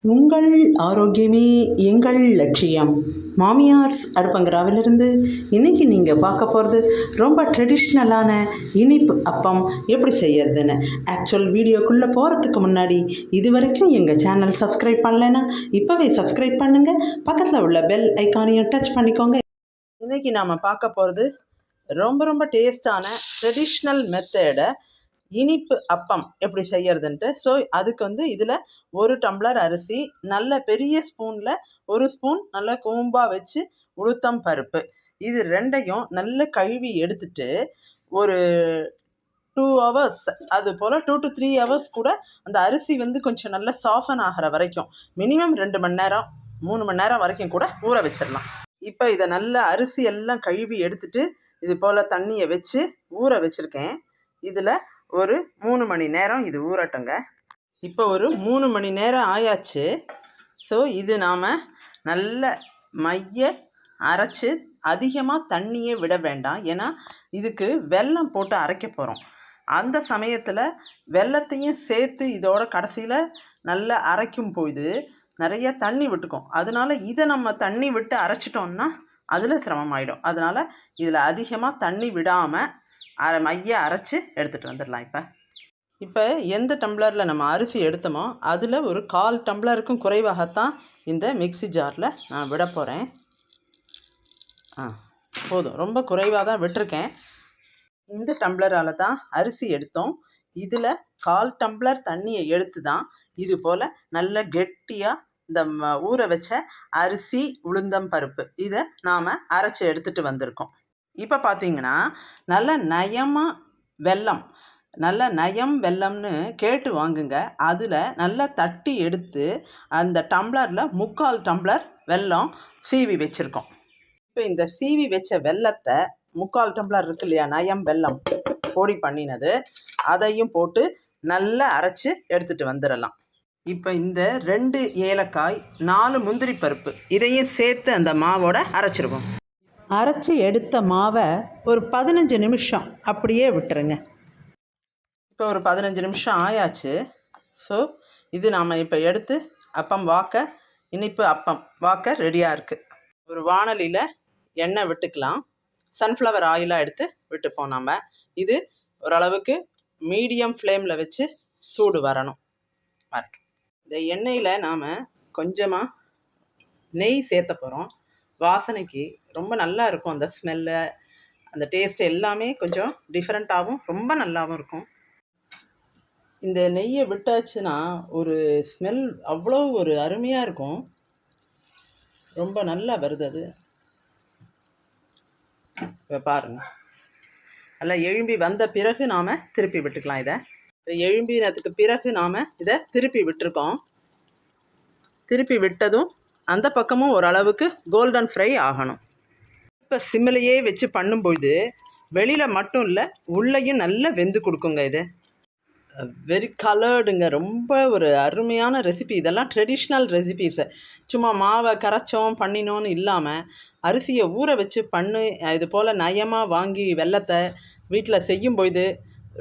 உங்கள் ஆரோக்கியமே எங்கள் லட்சியம். மாமியார்ஸ் அடுப்பங்கராவிலிருந்து இன்றைக்கி நீங்கள் பார்க்க போகிறது ரொம்ப ட்ரெடிஷ்னலான இனிப்பு அப்பம் எப்படி செய்யறதுன்னு. ஆக்சுவல் வீடியோக்குள்ளே போகிறதுக்கு முன்னாடி இது வரைக்கும் எங்கள் சேனல் சப்ஸ்கிரைப் பண்ணலைன்னா இப்போவே சப்ஸ்கிரைப் பண்ணுங்கள். பக்கத்தில் உள்ள பெல் ஐக்கானையும் டச் பண்ணிக்கோங்க. இன்றைக்கி நாம் பார்க்க போகிறது ரொம்ப டேஸ்டான ட்ரெடிஷ்னல் மெத்தடை இனிப்பு அப்பம் எப்படி செய்யறதுன்ட்டு. ஸோ அதுக்கு இதில் 1 டம்ளர் அரிசி, நல்ல பெரிய ஸ்பூனில் 1 ஸ்பூன் நல்ல கூம்பாக வச்சு உளுத்தம் பருப்பு, இது ரெண்டையும் நல்ல கழுவி எடுத்துட்டு ஒரு 2 ஹவர்ஸ், அது போல் 2 to 3 ஹவர்ஸ் கூட அந்த அரிசி கொஞ்சம் நல்லா சாஃபன் ஆகிற வரைக்கும், மினிமம் 2 மணி நேரம் 3 மணி நேரம் வரைக்கும் கூட ஊற வச்சிடலாம். இப்போ இதை நல்ல அரிசி எல்லாம் கழுவி எடுத்துட்டு இது போல் தண்ணியை வச்சு ஊற வச்சுருக்கேன். இதில் ஒரு 3 மணி நேரம் இது ஊறட்டுங்க. இப்போ ஒரு 3 மணி நேரம் ஆயாச்சு. ஸோ இது நாம் நல்ல மைய அரைச்சி அதிகமாக தண்ணியே விட வேண்டாம். ஏன்னா இதுக்கு வெல்லம் போட்டு அரைக்க போகிறோம். அந்த சமயத்தில் வெல்லத்தையும் சேர்த்து இதோட கடைசியில் நல்லா அரைக்கும் போது நிறைய தண்ணி விட்டுக்கும். அதனால் இதை நம்ம தண்ணி விட்டு அரைச்சிட்டோம்னா அதில் சிரமமாயிடும். அதனால் இதில் அதிகமாக தண்ணி விடாமல் மைய அரைச்சி எடுத்துகிட்டு வந்துடலாம். இப்போ எந்த டம்ளரில் நம்ம அரிசி எடுத்தோமோ அதில் ஒரு 1/4 டம்ளருக்கும் குறைவாகத்தான் இந்த மிக்ஸி ஜாரில் நான் விட போகிறேன். போதும், ரொம்ப குறைவாக தான் விட்டுருக்கேன். இந்த டம்ளரால் தான் அரிசி எடுத்தோம். இதில் 1/4 டம்ளர் தண்ணியை எடுத்து தான் இது போல் நல்ல கெட்டியாக இந்த ஊற வச்ச அரிசி உளுந்தம் பருப்பு இதை நாம் அரைச்சி எடுத்துகிட்டு வந்திருக்கோம். இப்போ பார்த்தீங்கன்னா நல்ல நயமாக வெல்லம், நல்ல நயம் வெல்லம்னு கேட்டு வாங்குங்க. அதில் நல்லா தட்டி எடுத்து அந்த டம்ளரில் 3/4 டம்ளர் வெல்லம் சீவி வச்சுருக்கோம். இப்போ இந்த சீவி வச்ச வெல்லத்தை 3/4 டம்ளர் இருக்கு இல்லையா, நயம் வெல்லம் பொடி பண்ணினது, அதையும் போட்டு நல்லா அரைச்சி எடுத்துகிட்டு வந்துடலாம். இப்போ இந்த 2 ஏலக்காய், 4 முந்திரி பருப்பு இதையும் சேர்த்து அந்த மாவோட அரைச்சிருக்கோம். அரைச்சி எடுத்த மாவை ஒரு 15 நிமிஷம் அப்படியே விட்டுருங்க. இப்போ ஒரு 15 நிமிஷம் ஆயாச்சு. ஸோ இது நாம் இப்போ எடுத்து அப்பம் வாக்க, இனிப்பு அப்பம் வாக்க ரெடியாக இருக்குது. ஒரு வாணலியில் எண்ணெய் விட்டுக்கலாம். சன்ஃப்ளவர் ஆயிலாக எடுத்து விட்டுப்போம் நாம். இது ஓரளவுக்கு மீடியம் ஃப்ளேமில் வச்சு சூடு வரணும். இந்த எண்ணெயில் நாம் கொஞ்சமாக நெய் சேர்த்த போகிறோம். வாசனைக்கு ரொம்ப நல்லா இருக்கும். அந்த ஸ்மெல்லு, அந்த டேஸ்ட் எல்லாமே கொஞ்சம் டிஃப்ரெண்ட்டாகவும் ரொம்ப நல்லாவும் இருக்கும். இந்த நெய்யை விட்டாச்சுன்னா ஒரு ஸ்மெல் அவ்வளோ ஒரு அருமையாக இருக்கும். ரொம்ப நல்லா வருது அது. இப்போ பாருங்கள், நல்லா எழும்பி வந்த பிறகு நாம் திருப்பி விட்டுக்கலாம். இதை எழும்பினதுக்கு பிறகு நாம் இதை திருப்பி விட்டுருக்கோம். திருப்பி விட்டதும் அந்த பக்கமும் ஓரளவுக்கு கோல்டன் ஃப்ரை ஆகணும். இப்போ சிம்மிலையே வச்சு பண்ணும்போது வெளியில் மட்டும் இல்லை, உள்ளேயும் நல்லா வெந்து கொடுக்குங்க. இது வெரி கலர்டுங்க. ரொம்ப ஒரு அருமையான ரெசிபி. இதெல்லாம் ட்ரெடிஷ்னல் ரெசிபீஸு. சும்மா மாவை கரைச்சோம் பண்ணினோன்னு இல்லாமல் அரிசியை ஊற வச்சு இது போல் நயமாக வாங்கி வெல்லத்தை வீட்டில் செய்யும்போது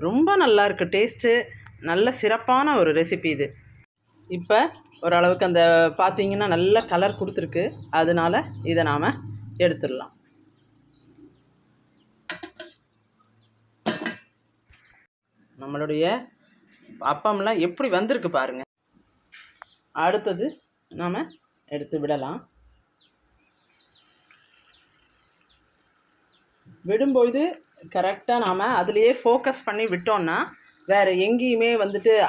ரொம்ப நல்லா இருக்குது. டேஸ்ட்டு நல்ல சிறப்பான ஒரு ரெசிபி இது. இப்போ ஓரளவுக்கு அந்த பார்த்திங்கன்னா நல்ல கலர் கொடுத்துருக்கு. அதனால் இதை நாம் எடுத்துடலாம். நம்மளுடைய அப்பம்லாம் எப்படி வந்திருக்கு பாருங்கள். அடுத்தது நாம் எடுத்து விடலாம். விடும்பொழுது கரெக்டாக நாம் அதிலையே ஃபோக்கஸ் பண்ணி விட்டோம்னா வேறு எங்கேயுமே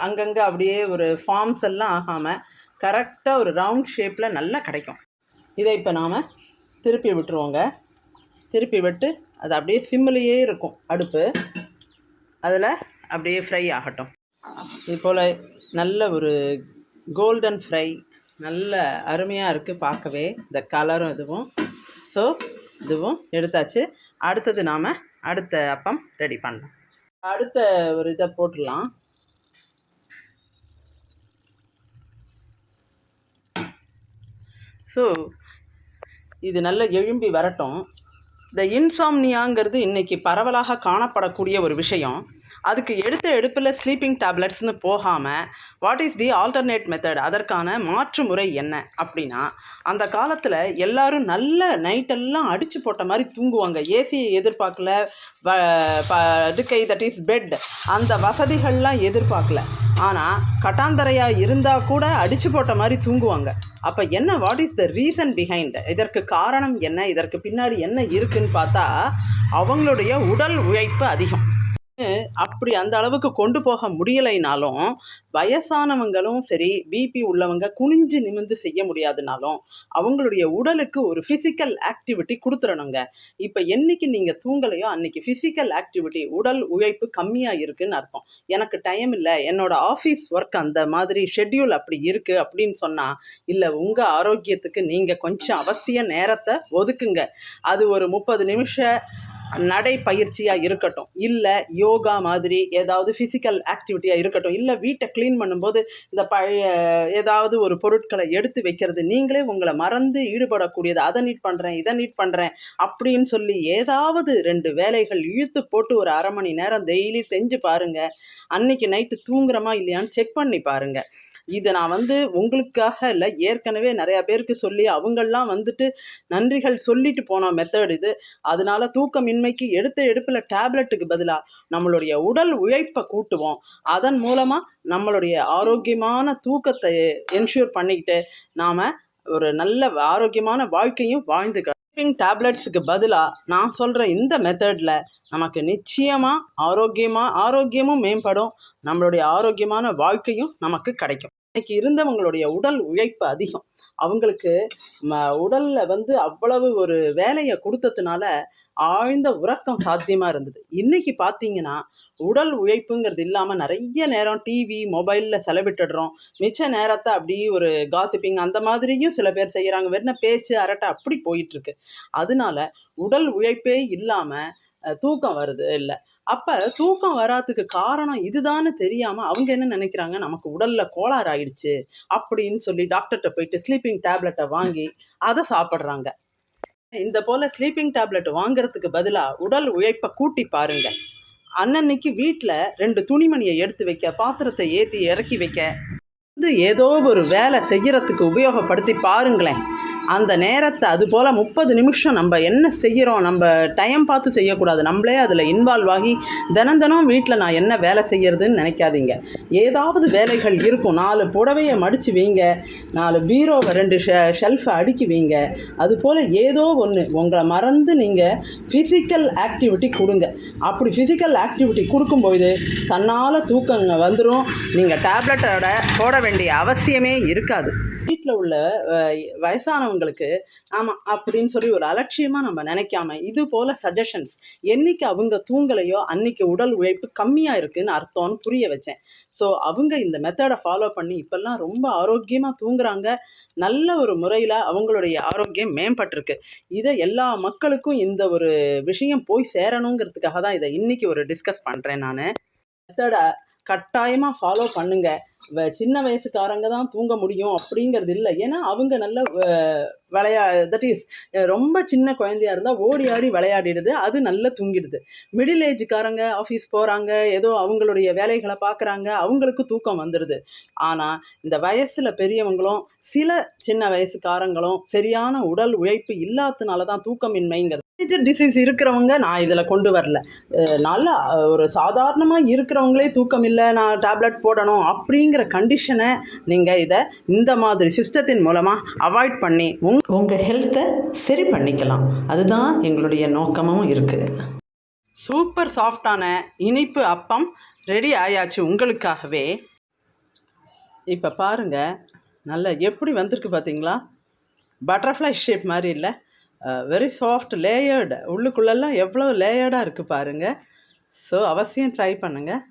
அங்கங்கே அப்படியே ஒரு ஃபார்ம்ஸ் எல்லாம் ஆகாமல் கரெக்டாக ஒரு ரவுண்ட் ஷேப்பில் நல்லா கிடைக்கும். இதை இப்போ நாம் திருப்பி விட்டுருவோங்க. திருப்பி விட்டு அது அப்படியே சிம்மிலேயே இருக்கும் அடுப்பு. அதில் அப்படியே ஃப்ரை ஆகட்டும். இது போல் நல்ல ஒரு கோல்டன் ஃப்ரை, நல்ல அருமையாக இருக்குது பார்க்கவே, இந்த கலரும் இதுவும். ஸோ இதுவும் எடுத்தாச்சு. அடுத்தது நாம் அடுத்த அப்பம் ரெடி பண்ணலாம். அடுத்த ஒரு இதை போட்டுடலாம். ஸோ இது நல்ல எழும்பி வரட்டும். இந்த இன்சாம்னியாங்கிறது இன்றைக்கி பரவலாக காணப்படக்கூடிய ஒரு விஷயம். அதுக்கு எடுத்த எடுப்பில் ஸ்லீப்பிங் டேப்லெட்ஸ்னு போகாமல் what is the alternate method, அதற்கான மாற்று முறை என்ன அப்படின்னா, அந்த காலத்தில் எல்லாரும் நல்ல நைட்டெல்லாம் அடித்து போட்ட மாதிரி தூங்குவாங்க. ஏசியை எதிர்பார்க்கல, படுக்கை தட் இஸ் பெட், அந்த வசதிகள்லாம் எதிர்பார்க்கல. ஆனால் கட்டாந்தரையாக இருந்தால் கூட அடித்து போட்ட மாதிரி தூங்குவாங்க. அப்போ என்ன, what is the reason behind, இதற்கு காரணம் என்ன, இதற்கு பின்னாடி என்ன இருக்குன்னு பார்த்தா அவங்களுடைய உடல் உழைப்பு அதிகம். அப்படி அந்த அளவுக்கு கொண்டு போக முடியலைனாலும் வயசானவங்களும் சரி, பிபி உள்ளவங்க குனிஞ்சு நிமிர்ந்து செய்ய முடியாதுனாலும் அவங்களுடைய உடலுக்கு ஒரு ஃபிசிக்கல் ஆக்டிவிட்டி கொடுத்துடணுங்க. இப்போ என்னைக்கு நீங்கள் தூங்கலையோ அன்னைக்கு ஃபிசிக்கல் ஆக்டிவிட்டி, உடல் உழைப்பு கம்மியாக இருக்குதுன்னு அர்த்தம். எனக்கு டைம் இல்லை, என்னோட ஆஃபீஸ் ஒர்க் அந்த மாதிரி ஷெட்யூல் அப்படி இருக்குது அப்படின்னு சொன்னால், இல்லை, உங்கள் ஆரோக்கியத்துக்கு நீங்கள் கொஞ்சம் அவசிய நேரத்தை ஒதுக்குங்க. அது ஒரு 30 நிமிஷம் நடைப்பயிற்சியாக இருக்கட்டும், இல்லை யோகா மாதிரி ஏதாவது ஃபிசிக்கல் ஆக்டிவிட்டியாக இருக்கட்டும், இல்லை வீட்டை க்ளீன் பண்ணும்போது இந்த பழைய ஏதாவது ஒரு பொருட்களை எடுத்து வைக்கிறது, நீங்களே உங்களை மறந்து ஈடுபடக்கூடியது, அதை நீட் பண்ணுறேன் இதை நீட் பண்ணுறேன் அப்படின்னு சொல்லி ஏதாவது 2 வேலைகள் இழுத்து போட்டு ஒரு அரை மணி நேரம் டெய்லி செஞ்சு பாருங்கள். அன்னைக்கு நைட்டு தூங்குறோமா இல்லையான்னு செக் பண்ணி பாருங்கள். இதை நான் உங்களுக்காக இல்லை, ஏற்கனவே நிறையா பேருக்கு சொல்லி அவங்கெல்லாம் நன்றிகள் சொல்லிட்டு போன மெத்தட் இது. அதனால தூக்கமின்மைக்கு எடுத்த எடுப்பில் டேப்லெட்டுக்கு பதிலாக நம்மளுடைய உடல் உழைப்பை கூட்டுவோம். அதன் மூலமாக நம்மளுடைய ஆரோக்கியமான தூக்கத்தை என்ஷூர் பண்ணிக்கிட்டு நாம் ஒரு நல்ல ஆரோக்கியமான வாழ்க்கையும் வாழ்ந்துக்கலாம். ஸ்லீப்பிங் டேப்லெட்ஸுக்கு பதிலாக நான் சொல்கிற இந்த மெத்தடில் நமக்கு நிச்சயமாக ஆரோக்கியமும் மேம்படும், நம்மளுடைய ஆரோக்கியமான வாழ்க்கையும் நமக்கு கிடைக்கும். இன்னைக்கு இருந்தவங்களுடைய உடல் உழைப்பு அதிகம். அவங்களுக்கு உடலில் அவ்வளவு ஒரு வேலையை கொடுத்ததுனால ஆழ்ந்த உறக்கம் சாத்தியமாக இருந்தது. இன்றைக்கி பார்த்தீங்கன்னா உடல் உழைப்புங்கிறது இல்லாமல் நிறைய நேரம் டிவி மொபைலில் செலவிட்டுடுறோம். மிச்ச நேரத்தை அப்படி ஒரு காசிப்பிங் அந்த மாதிரியும் சில பேர் செய்கிறாங்க. வெறும் பேச்சு அரட்டை அப்படி போயிட்டுருக்கு. அதனால உடல் உழைப்பே இல்லாமல் தூக்கம் வருது இல்லை. அப்போ தூக்கம் வராதுக்கு காரணம் இதுதான்னு தெரியாமல் அவங்க என்ன நினைக்கிறாங்க, நமக்கு உடலில் கோளாறு ஆயிடுச்சு அப்படின்னு சொல்லி டாக்டர்கிட்ட போயிட்டு ஸ்லீப்பிங் டேப்லெட்டை வாங்கி அதை சாப்பிட்றாங்க. இந்த போல் ஸ்லீப்பிங் டேப்லெட் வாங்குறதுக்கு பதிலாக உடல் உழைப்பை கூட்டி பாருங்கள். அன்னன்னைக்கு வீட்டில் 2 துணிமணியை எடுத்து வைக்க, பாத்திரத்தை ஏற்றி இறக்கி வைக்க, ஏதோ ஒரு வேலை செய்கிறதுக்கு உபயோகப்படுத்தி பாருங்களேன். அந்த நேரத்தை அதுபோல் 30 நிமிஷம் நம்ம என்ன செய்கிறோம், நம்ம டைம் பார்த்து செய்யக்கூடாது. நம்மளே அதில் இன்வால்வ் ஆகி தினம் வீட்டில் நான் என்ன வேலை செய்கிறதுன்னு நினைக்காதீங்க. ஏதாவது வேலைகள் இருக்கும். 4 புடவையை மடித்து வைங்க, 4 பீரோவை 2 ஷெல்ஃபை அடுக்கி வைங்க. அதுபோல் ஏதோ ஒன்று உங்களை மறந்து நீங்கள் ஃபிசிக்கல் ஆக்டிவிட்டி கொடுங்க. அப்படி ஃபிசிக்கல் ஆக்டிவிட்டி கொடுக்கும்போது தன்னால் தூக்கங்க வந்துடும். நீங்கள் டேப்லெட்டோட போட வேண்டிய அவசியமே இருக்காது. வீட்டில் உள்ள வயசானவங்களுக்கு ஆமாம் அப்படின்னு சொல்லி ஒரு அலட்சியமாக நம்ம நினைக்காம இது போல் சஜஷன்ஸ், என்றைக்கு அவங்க தூங்கலையோ அன்றைக்கி உடல் உழைப்பு கம்மியாக இருக்குதுன்னு அர்த்தம்னு புரிய வச்சேன். ஸோ அவங்க இந்த மெத்தடை ஃபாலோ பண்ணி இப்போல்லாம் ரொம்ப ஆரோக்கியமாக தூங்குறாங்க. நல்ல ஒரு முறையில் அவங்களுடைய ஆரோக்கியம் மேம்பட்டிருக்கு. இதை எல்லா மக்களுக்கும் இந்த ஒரு விஷயம் போய் சேரணுங்கிறதுக்காக தான் இதை இன்றைக்கி ஒரு டிஸ்கஸ் பண்ணுறேன். நான் மெத்தடை கட்டாயமாக ஃபாலோ பண்ணுங்கள். சின்ன வயசுக்காரங்க தான் தூங்க முடியும் அப்படிங்கிறது இல்லை. ஏன்னா அவங்க நல்ல தட் இஸ் ரொம்ப சின்ன குழந்தையாக இருந்தால் ஓடி ஆடி விளையாடிடுது, அது நல்லா தூங்கிடுது. மிடில் ஏஜுக்காரங்க ஆஃபீஸ் போகிறாங்க, ஏதோ அவங்களுடைய வேலைகளை பார்க்குறாங்க, அவங்களுக்கு தூக்கம் வந்துடுது. ஆனால் இந்த வயசில் பெரியவங்களும் சில சின்ன வயசுக்காரங்களும் சரியான உடல் உழைப்பு இல்லாததுனால தான் தூக்கமின்மைங்கிறது. மேஜர் டிசீஸ் இருக்கிறவங்க நான் இதில் கொண்டு வரல. நல்லா ஒரு சாதாரணமாக இருக்கிறவங்களே தூக்கம் இல்லை, நான் டேப்லெட் போடணும் அப்படிங்கிற கண்டிஷனை நீங்கள் இதை இந்த மாதிரி சிஸ்டத்தின் மூலமாக அவாய்ட் பண்ணி உங்கள் ஹெல்த்தை சரி பண்ணிக்கலாம். அதுதான் எங்களுடைய நோக்கமும் இருக்குது. சூப்பர் சாஃப்டான இனிப்பு அப்பம் ரெடி ஆயாச்சு உங்களுக்காகவே. இப்போ பாருங்கள், நல்லா எப்படி வந்திருக்கு பார்த்தீங்களா? பட்டர்ஃப்ளை ஷேப் மாதிரி இல்லை, வெரி சாஃப்ட் லேயர்டு. உள்ளுக்குள்ளெல்லாம் எவ்வளோ லேயர்டாக இருக்குது பாருங்கள். ஸோ அவசியம் ட்ரை பண்ணுங்கள்.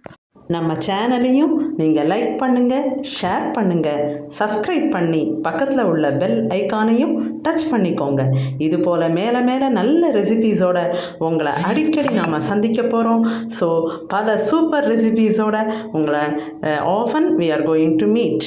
நம்ம சேனலையும் நீங்கள் லைக் பண்ணுங்கள், ஷேர் பண்ணுங்கள், சப்ஸ்கிரைப் பண்ணி பக்கத்தில் உள்ள பெல் ஐக்கானையும் டச் பண்ணிக்கோங்க. இது போல் மேலே மேலே நல்ல ரெசிபீஸோடு உங்களை அடிக்கடி நாம் சந்திக்க போகிறோம். ஸோ பல சூப்பர் ரெசிபீஸோடு உங்களை often we are going to meet.